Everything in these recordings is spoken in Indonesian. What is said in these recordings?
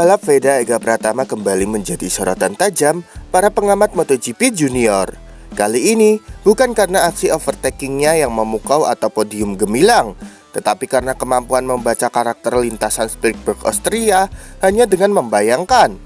Pembalap Veda Ega Pratama kembali menjadi sorotan tajam para pengamat MotoGP Junior. Kali ini bukan karena aksi overtakingnya yang memukau atau podium gemilang, tetapi karena kemampuan membaca karakter lintasan Spielberg Austria hanya dengan membayangkan.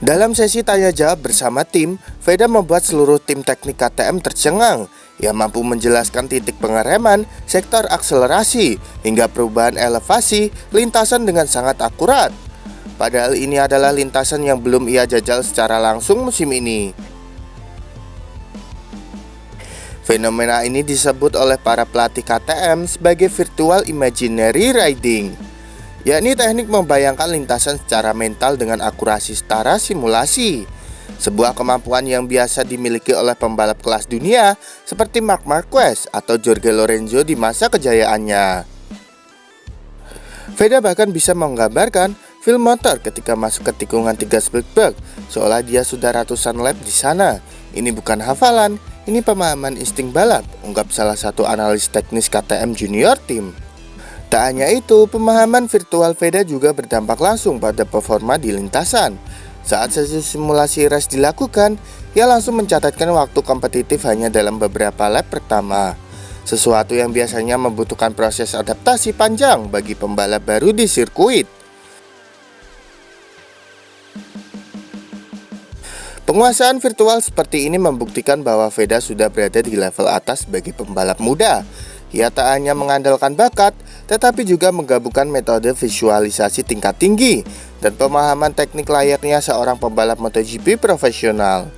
Dalam sesi tanya jawab bersama tim, Veda membuat seluruh tim teknik KTM tercengang. Ia mampu menjelaskan titik pengereman, sektor akselerasi, hingga perubahan elevasi lintasan dengan sangat akurat. Padahal ini adalah lintasan yang belum ia jajal secara langsung musim ini. Fenomena ini disebut oleh para pelatih KTM sebagai virtual imaginary riding, yakni teknik membayangkan lintasan secara mental dengan akurasi setara simulasi. Sebuah kemampuan yang biasa dimiliki oleh pembalap kelas dunia seperti Marc Marquez atau Jorge Lorenzo di masa kejayaannya. Veda bahkan bisa menggambarkan feel motor ketika masuk ke tikungan 3 Spielberg, seolah dia sudah ratusan lap di sana. Ini bukan hafalan, ini pemahaman insting balap, ungkap salah satu analis teknis KTM Junior Team. Tak hanya itu, pemahaman virtual Veda juga berdampak langsung pada performa di lintasan. Saat sesi simulasi race dilakukan, ia langsung mencatatkan waktu kompetitif hanya dalam beberapa lap pertama. Sesuatu yang biasanya membutuhkan proses adaptasi panjang bagi pembalap baru di sirkuit. Penguasaan virtual seperti ini membuktikan bahwa Veda sudah berada di level atas bagi pembalap muda. Ia tak hanya mengandalkan bakat, tetapi juga menggabungkan metode visualisasi tingkat tinggi dan pemahaman teknik layaknya seorang pembalap MotoGP profesional.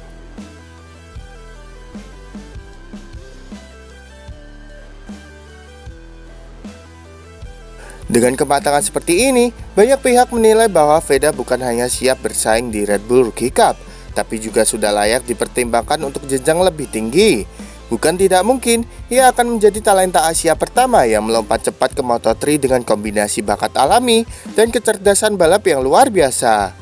Dengan kematangan seperti ini, banyak pihak menilai bahwa Veda bukan hanya siap bersaing di Red Bull Rookie Cup, tapi juga sudah layak dipertimbangkan untuk jenjang lebih tinggi. Bukan tidak mungkin, ia akan menjadi talenta Asia pertama yang melompat cepat ke Moto3 dengan kombinasi bakat alami dan kecerdasan balap yang luar biasa.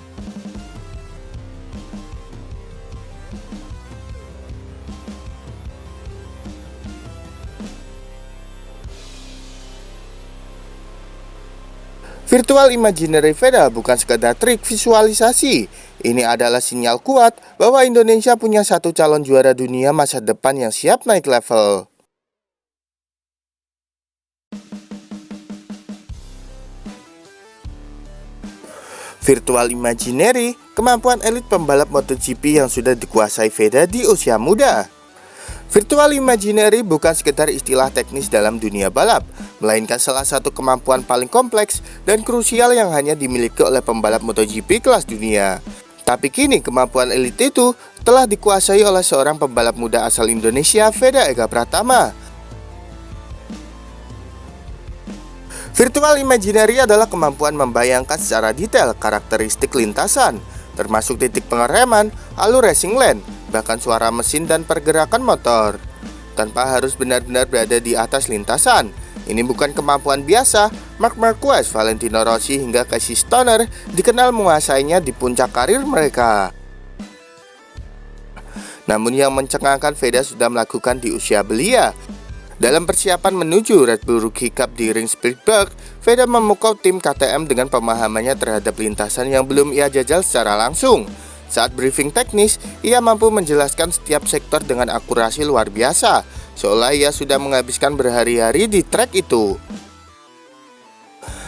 Virtual Imaginary Veda bukan sekedar trik visualisasi. Ini adalah sinyal kuat bahwa Indonesia punya satu calon juara dunia masa depan yang siap naik level. Virtual Imaginary, kemampuan elit pembalap MotoGP yang sudah dikuasai Veda di usia muda. Virtual Imaginary bukan sekedar istilah teknis dalam dunia balap, melainkan salah satu kemampuan paling kompleks dan krusial yang hanya dimiliki oleh pembalap MotoGP kelas dunia. Tapi kini kemampuan elit itu telah dikuasai oleh seorang pembalap muda asal Indonesia, Veda Ega Pratama. Virtual Imaginary adalah kemampuan membayangkan secara detail karakteristik lintasan, termasuk titik pengereman, alur racing lane, bahkan suara mesin dan pergerakan motor, tanpa harus benar-benar berada di atas lintasan. Ini bukan kemampuan biasa. Marc Marquez, Valentino Rossi, hingga Casey Stoner dikenal menguasainya di puncak karir mereka. Namun yang mencengangkan, Veda sudah melakukan di usia belia. Dalam persiapan menuju Red Bull Rookie Cup di ring Spielberg, Veda memukau tim KTM dengan pemahamannya terhadap lintasan yang belum ia jajal secara langsung. Saat briefing teknis, ia mampu menjelaskan setiap sektor dengan akurasi luar biasa, seolah ia sudah menghabiskan berhari-hari di trek itu.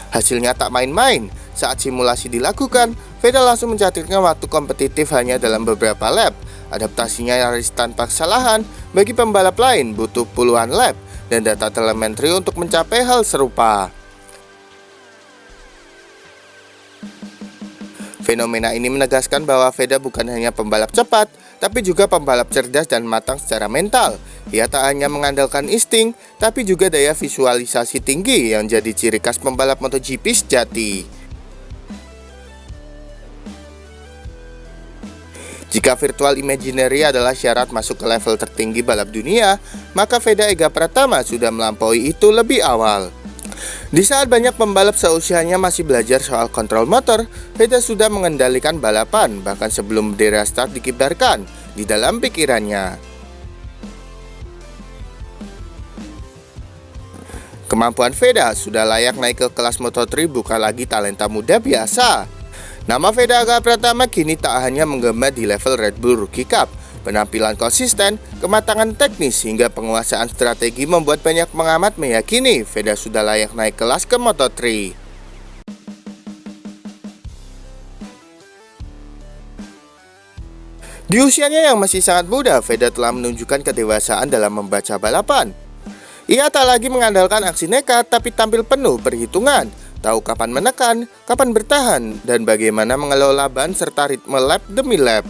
Hasilnya tak main-main. Saat simulasi dilakukan, Veda langsung mencatatkan waktu kompetitif hanya dalam beberapa lap. Adaptasinya nyaris tanpa kesalahan. Bagi pembalap lain butuh puluhan lap dan data telemetri untuk mencapai hal serupa. Fenomena ini menegaskan bahwa Veda bukan hanya pembalap cepat, tapi juga pembalap cerdas dan matang secara mental. Ia tak hanya mengandalkan insting, tapi juga daya visualisasi tinggi yang jadi ciri khas pembalap MotoGP sejati. Jika Virtual Imaginary adalah syarat masuk ke level tertinggi balap dunia, maka Veda Ega Pratama sudah melampaui itu lebih awal. Di saat banyak pembalap seusianya masih belajar soal kontrol motor, Veda sudah mengendalikan balapan bahkan sebelum bendera start dikibarkan di dalam pikirannya. Kemampuan Veda sudah layak naik ke kelas Moto3, bukan lagi talenta muda biasa. Nama Veda Ega Pratama kini tak hanya menggema di level Red Bull Rookie Cup. Penampilan konsisten, kematangan teknis, hingga penguasaan strategi membuat banyak pengamat meyakini Veda sudah layak naik kelas ke Moto3. Di usianya yang masih sangat muda, Veda telah menunjukkan kedewasaan dalam membaca balapan. Ia tak lagi mengandalkan aksi nekat, tapi tampil penuh perhitungan, tahu kapan menekan, kapan bertahan, dan bagaimana mengelola ban serta ritme lap demi lap.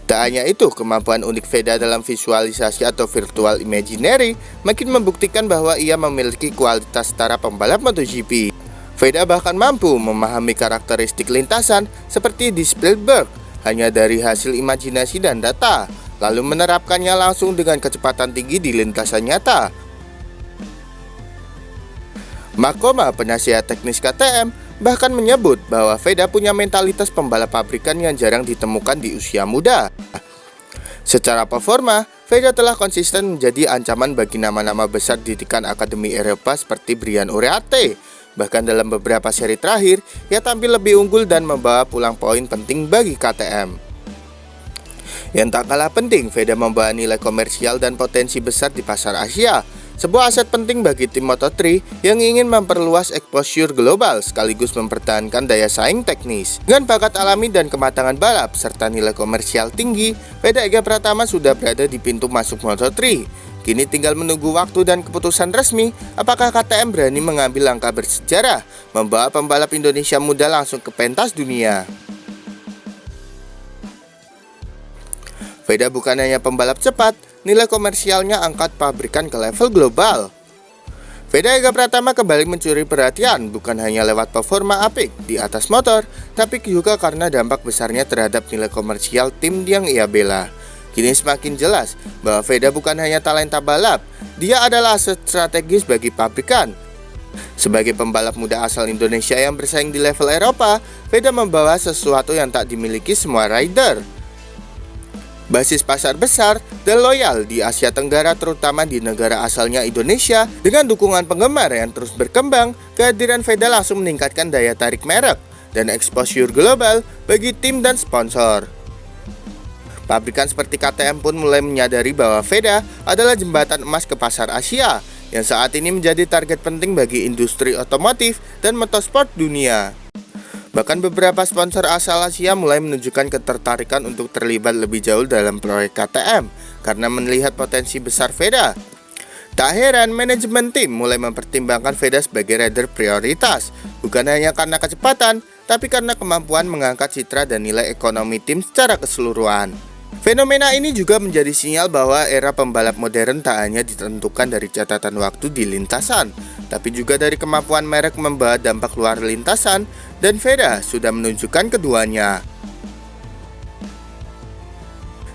Tak hanya itu, kemampuan unik Veda dalam visualisasi atau virtual imaginary makin membuktikan bahwa ia memiliki kualitas setara pembalap MotoGP. Veda bahkan mampu memahami karakteristik lintasan seperti di Spielberg hanya dari hasil imajinasi dan data, lalu menerapkannya langsung dengan kecepatan tinggi di lintasan nyata. Makoma, penasihat teknis KTM, bahkan menyebut bahwa Veda punya mentalitas pembalap pabrikan yang jarang ditemukan di usia muda. Secara performa, Veda telah konsisten menjadi ancaman bagi nama-nama besar didikan Akademi Eropa seperti Brian Uriarte. Bahkan dalam beberapa seri terakhir, ia tampil lebih unggul dan membawa pulang poin penting bagi KTM. Yang tak kalah penting, Veda membawa nilai komersial dan potensi besar di pasar Asia. Sebuah aset penting bagi tim Moto3 yang ingin memperluas exposure global sekaligus mempertahankan daya saing teknis. Dengan bakat alami dan kematangan balap serta nilai komersial tinggi, Veda Ega Pratama sudah berada di pintu masuk Moto3. Kini tinggal menunggu waktu dan keputusan resmi apakah KTM berani mengambil langkah bersejarah membawa pembalap Indonesia muda langsung ke pentas dunia. Veda bukan hanya pembalap cepat, nilai komersialnya angkat pabrikan ke level global. Veda Ega Pratama kembali mencuri perhatian bukan hanya lewat performa apik di atas motor, tapi juga karena dampak besarnya terhadap nilai komersial tim yang ia bela. Kini semakin jelas bahwa Veda bukan hanya talenta balap, dia adalah aset strategis bagi pabrikan. Sebagai pembalap muda asal Indonesia yang bersaing di level Eropa, Veda membawa sesuatu yang tak dimiliki semua rider. Basis pasar besar dan loyal di Asia Tenggara, terutama di negara asalnya Indonesia, dengan dukungan penggemar yang terus berkembang, kehadiran Veda langsung meningkatkan daya tarik merek dan exposure global bagi tim dan sponsor. Pabrikan seperti KTM pun mulai menyadari bahwa Veda adalah jembatan emas ke pasar Asia yang saat ini menjadi target penting bagi industri otomotif dan motorsport dunia. Bahkan beberapa sponsor asal Asia mulai menunjukkan ketertarikan untuk terlibat lebih jauh dalam proyek KTM karena melihat potensi besar Veda. Tak heran manajemen tim mulai mempertimbangkan Veda sebagai rider prioritas, bukan hanya karena kecepatan, tapi karena kemampuan mengangkat citra dan nilai ekonomi tim secara keseluruhan. Fenomena ini juga menjadi sinyal bahwa era pembalap modern tak hanya ditentukan dari catatan waktu di lintasan, tapi juga dari kemampuan merek membawa dampak luar lintasan, dan Veda sudah menunjukkan keduanya.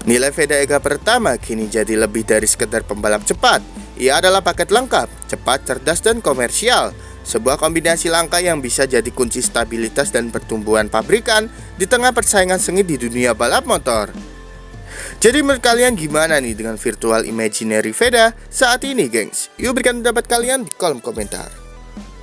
Nilai Veda Ega Pratama kini jadi lebih dari sekedar pembalap cepat. Ia adalah paket lengkap, cepat, cerdas, dan komersial. Sebuah kombinasi langka yang bisa jadi kunci stabilitas dan pertumbuhan pabrikan di tengah persaingan sengit di dunia balap motor. Jadi menurut kalian gimana nih dengan virtual imaginary Veda saat ini, gengs? Yuk berikan pendapat kalian di kolom komentar.